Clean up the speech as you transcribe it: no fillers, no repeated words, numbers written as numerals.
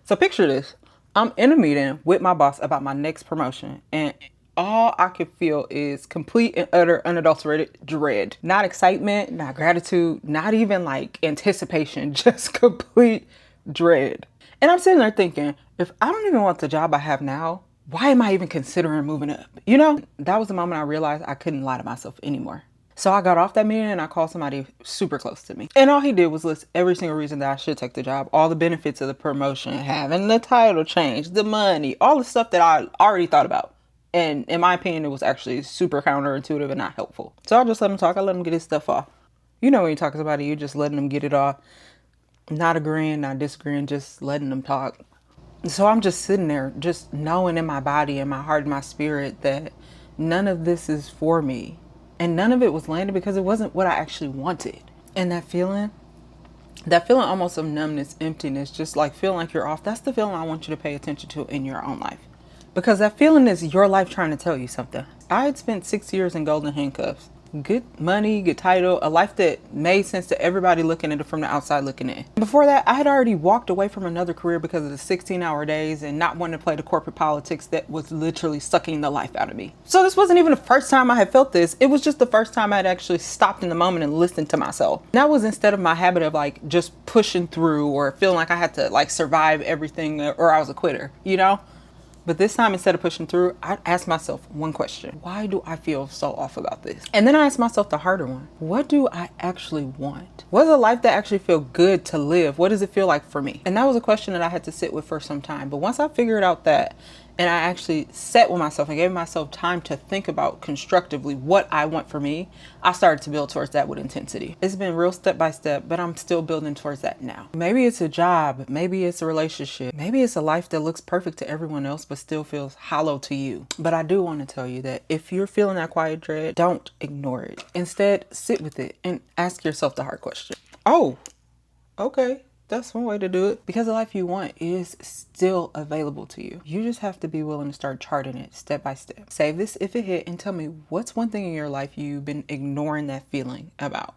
So picture this. I'm in a meeting with my boss about my next promotion, and all I could feel is complete and utter unadulterated dread. Not excitement, not gratitude, not even like anticipation, just complete dread. And I'm sitting there thinking, if I don't even want the job I have now, why am I even considering moving up? You know, that was the moment I realized I couldn't lie to myself anymore. So I got off that meeting and I called somebody super close to me. And all he did was list every single reason that I should take the job, all the benefits of the promotion, having the title change, the money, all the stuff that I already thought about. And in my opinion, it was actually super counterintuitive and not helpful. So I just let him talk. I let him get his stuff off. You know, when you talk to somebody, you just letting them get it off. Not agreeing, not disagreeing, just letting them talk. So I'm just sitting there, just knowing in my body, in my heart, in my spirit that none of this is for me. And none of it was landed because it wasn't what I actually wanted. And that feeling almost of numbness, emptiness, just like feeling like you're off, that's the feeling I want you to pay attention to in your own life. Because that feeling is your life trying to tell you something. I had spent 6 years in golden handcuffs. Good money, good title, a life that made sense to everybody looking at it from the outside looking in. Before that, I had already walked away from another career because of the 16-hour days and not wanting to play the corporate politics that was literally sucking the life out of me. So this wasn't even the first time I had felt this. It was just the first time I had actually stopped in the moment and listened to myself. And that was instead of my habit of like just pushing through or feeling like I had to like survive everything or I was a quitter, you know? But this time, instead of pushing through, I asked myself one question. Why do I feel so off about this? And then I asked myself the harder one. What do I actually want? What is a life that actually feels good to live? What does it feel like for me? And that was a question that I had to sit with for some time. But once I figured out that, and I actually sat with myself and gave myself time to think about constructively what I want for me, I started to build towards that with intensity. It's been real step by step, but I'm still building towards that now. Maybe it's a job, maybe it's a relationship, maybe it's a life that looks perfect to everyone else but still feels hollow to you. But I do want to tell you that if you're feeling that quiet dread, don't ignore it. Instead, sit with it and ask yourself the hard question. Oh, okay. That's one way to do it, because the life you want is still available to you. You just have to be willing to start charting it step by step. Save this if it hit and tell me what's one thing in your life you've been ignoring that feeling about.